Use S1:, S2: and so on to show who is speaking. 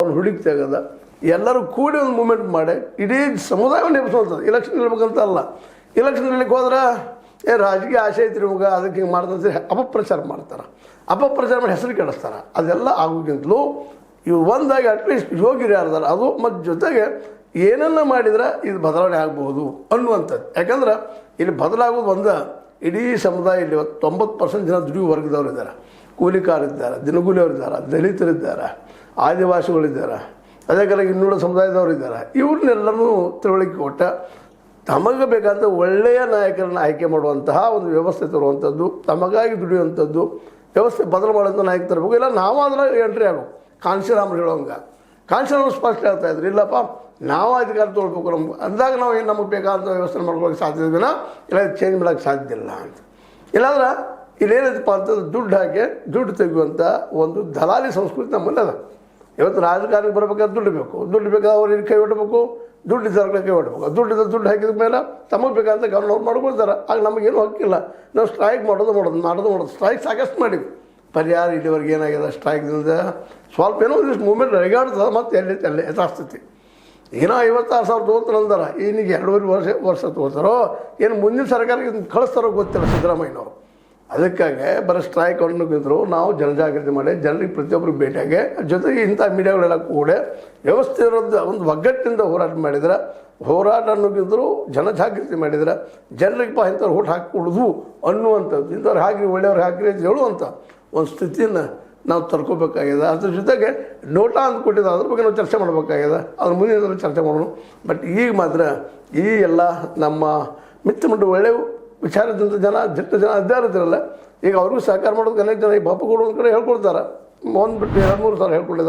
S1: ಅವ್ನು ಹುಡುಕಿ ತೆಗೆದ ಎಲ್ಲರೂ ಕೂಡಿ ಒಂದು ಮೂಮೆಂಟ್ ಮಾಡಿ ಇಡೀ ಸಮುದಾಯವನ್ನು ಎಬ್ಬಿಸುವಂಥದ್ದು. ಇಲೆಕ್ಷನ್ ನಿಲ್ಬೇಕಂತ ಅಲ್ಲ, ಇಲೆಕ್ಷನ್ ನಿಲ್ಲಕ್ಕೆ ಹೋದ್ರೆ ರಾಜಕೀಯ ಆಸೆ ಐತ್ರಿ ಇವಾಗ ಅದಕ್ಕೆ ಹಿಂಗೆ ಮಾಡ್ತಾರೆ, ಅಪಪ್ರಚಾರ ಮಾಡ್ತಾರೆ, ಅಪಪ್ರಚಾರ ಮಾಡಿ ಹೆಸರು ಕೆಡಿಸ್ತಾರೆ. ಅದೆಲ್ಲ ಆಗೋಕ್ಕಿಂತಲೂ ಇವು ಒಂದಾಗಿ ಅಟ್ಲೀಸ್ಟ್ ಯೋಗ್ಯರು ಯಾರ್ದಾರ ಅದು ಮತ್ತು ಜೊತೆಗೆ ಏನನ್ನ ಮಾಡಿದ್ರೆ ಇದು ಬದಲಾವಣೆ ಆಗ್ಬೋದು ಅನ್ನುವಂಥದ್ದು. ಯಾಕಂದ್ರೆ ಇಲ್ಲಿ ಬದಲಾಗೋದು ಒಂದು ಇಡೀ ಸಮುದಾಯ ಇಲ್ಲಿ 90% ಜನ ದುಡಿಯುವ ವರ್ಗದವ್ರು ಇದ್ದಾರೆ, ಕೂಲಿಕಾರಿದ್ದಾರೆ, ದಿನಗೂಲಿಯವರಿದ್ದಾರೆ, ದಲಿತರಿದ್ದಾರೆ, ಆದಿವಾಸಿಗಳಿದ್ದಾರೆ, ಅದೇ ಕಾಲ ಇನ್ನೂರ ಸಮುದಾಯದವರು ಇದ್ದಾರೆ. ಇವ್ರನ್ನೆಲ್ಲರೂ ತಿಳುವಳಿಕೆ ಕೊಟ್ಟ ತಮಗೆ ಬೇಕಾದ ಒಳ್ಳೆಯ ನಾಯಕರನ್ನು ಆಯ್ಕೆ ಮಾಡುವಂತಹ ಒಂದು ವ್ಯವಸ್ಥೆ ತರುವಂಥದ್ದು, ತಮಗಾಗಿ ದುಡಿಯುವಂಥದ್ದು ವ್ಯವಸ್ಥೆ ಬದಲು ಮಾಡುವಂಥ ನಾಯಕ ತರಬೇಕು. ಇಲ್ಲ ನಾವು ಅದ್ರಾಗ ಎಂಟ್ರಿ ಆಗಬೇಕು. ಕಾಂಶಿರಾಮ್ರು ಹೇಳೋಂಗೆ ಕಾಂಶಿರಾಮ್ ಸ್ಪಷ್ಟ ಹೇಳ್ತಾ ಇದ್ರು, ಇಲ್ಲಪ್ಪ ನಾವು ಅಧಿಕಾರ ತೊಗೊಳ್ಬೇಕು ನಮ್ಗೆ ಅಂದಾಗ ನಾವು ಏನು ನಮಗೆ ಬೇಕಾದಂಥ ವ್ಯವಸ್ಥೆ ಮಾಡ್ಕೊಳ್ಳೋಕೆ ಸಾಧ್ಯ ಇದೆಯಾ, ಇಲ್ಲ ಚೇಂಜ್ ಮಾಡೋಕ್ಕೆ ಸಾಧ್ಯ ಇಲ್ಲ ಅಂತ. ಇಲ್ಲಾಂದ್ರೆ ಇಲ್ಲೇನೈತಪ್ಪ ಅಂತಂದ್ರೆ ದುಡ್ಡು ಹಾಕಿ ದುಡ್ಡು ತೆಗೆಯುವಂಥ ಒಂದು ದಲಾಲಿ ಸಂಸ್ಕೃತಿ ನಮ್ಮಲ್ಲಿ ಅದ. ಇವತ್ತು ರಾಜಕಾರಣಕ್ಕೆ ಬರಬೇಕಾದ್ರೆ ದುಡ್ಡು ಬೇಕು, ದುಡ್ಡು ಬೇಕಾದ್ರೆ ಅವ್ರಿಗೆ ಕೈ ಹೊಡಬೇಕು, ದುಡ್ಡು ಇದ್ದವ್ರಿಗೆ ಕೈ ಹೊಡಬೇಕು. ದುಡ್ಡು ಹಾಕಿದ ಮೇಲೆ ತಮಗೆ ಬೇಕಾದಂಥ ಗವರ್ನವ್ರು ಮಾಡ್ಕೊಳ್ತಾರೆ. ಆಗ ನಮಗೇನು ಹಕ್ಕಿಲ್ಲ. ನಾವು ಸ್ಟ್ರೈಕ್ ಮಾಡೋದು ಸ್ಟ್ರೈಕ್ ಸಾಕಷ್ಟು ಮಾಡಿವಿ. ಪರಿಹಾರ ಇಲ್ಲಿವರೆಗೆ ಏನಾಗಿದೆ ಸ್ಟ್ರೈಕ್ದಿಂದ ಸ್ವಲ್ಪ ಏನೋ ಒಂದಿಷ್ಟು ಮೂಮೆಂಟ್ ರೆಗಾಡ್ತದೆ, ಮತ್ತು ಎಲ್ಲಿ ಯಥಾಸ್ಥಿತಿ. ಏನೋ 56,000 ತೊಗೊಳ್ತಾರೆ ಅಂದಾರ, ಈಗ 2.5 ವರ್ಷ ತೊಗೋತಾರೋ ಏನು ಮುಂದಿನ ಸರ್ಕಾರಕ್ಕೆ ಕಳಿಸ್ತಾರೋ ಗೊತ್ತಿಲ್ಲ ಸಿದ್ದರಾಮಯ್ಯನವರು. ಅದಕ್ಕಾಗಿ ಬರೋ ಸ್ಟ್ರೈಕ್ ಅನ್ನೋಕ್ಕಿಂತರೂ ನಾವು ಜನಜಾಗೃತಿ ಮಾಡಿ ಜನರಿಗೆ ಪ್ರತಿಯೊಬ್ಬರಿಗೆ ಭೇಟಿಯಾಗಿ ಜೊತೆಗೆ ಇಂಥ ಮೀಡಿಯಾಗಳೆಲ್ಲ ಕೂಡ ವ್ಯವಸ್ಥೆ ಇರೋದು ಒಂದು ಒಗ್ಗಟ್ಟಿನಿಂದ ಹೋರಾಟ ಮಾಡಿದ್ರೆ, ಹೋರಾಟ ಅನ್ನೋಕ್ಕಿಂತರೂ ಜನಜಾಗೃತಿ ಮಾಡಿದ್ರೆ ಜನರಿಗೆ ಇಂಥವ್ರು ಓಟ್ ಹಾಕಿಕೊಡೋದು ಅನ್ನುವಂಥದ್ದು, ಇಂಥವ್ರು ಹಾಕಿ ಒಳ್ಳೆಯವ್ರು ಹಾಕಿರಿ ಅಂತ ಹೇಳುವಂಥ ಒಂದು ಸ್ಥಿತಿಯನ್ನು ನಾವು ತರ್ಕೋಬೇಕಾಗಿದೆ. ಅದ್ರ ಜೊತೆಗೆ ನೋಟಾ ಅಂತ ಕೊಟ್ಟಿದ್ದು ಅದ್ರ ಬಗ್ಗೆ ನಾವು ಚರ್ಚೆ ಮಾಡಬೇಕಾಗಿದೆ, ಅದ್ರ ಮುಂದಿನ ಚರ್ಚೆ ಮಾಡೋಣ. ಬಟ್ ಈಗ ಮಾತ್ರ ಈ ಎಲ್ಲ ನಮ್ಮ ಮಿತ್ರ ಒಳ್ಳೆಯ ವಿಚಾರದಿಂದ ದಿಟ್ಟ ಜನ ಇದ್ದಾರಲ್ಲ, ಈಗ ಅವ್ರಿಗೂ ಸಹಕಾರ ಮಾಡೋದಕ್ಕೆ ಅನೇಕ ಜನ ಈ ಬಾಪುಗಳು ಒಂದು ಕಡೆ ಹೇಳ್ಕೊಡ್ತಾರೆ, ಒಂದು ಬಿಟ್ಟು 2-3 ಸಾವಿರ ಹೇಳ್ಕೊಂಡಿದ್ದಾರೆ.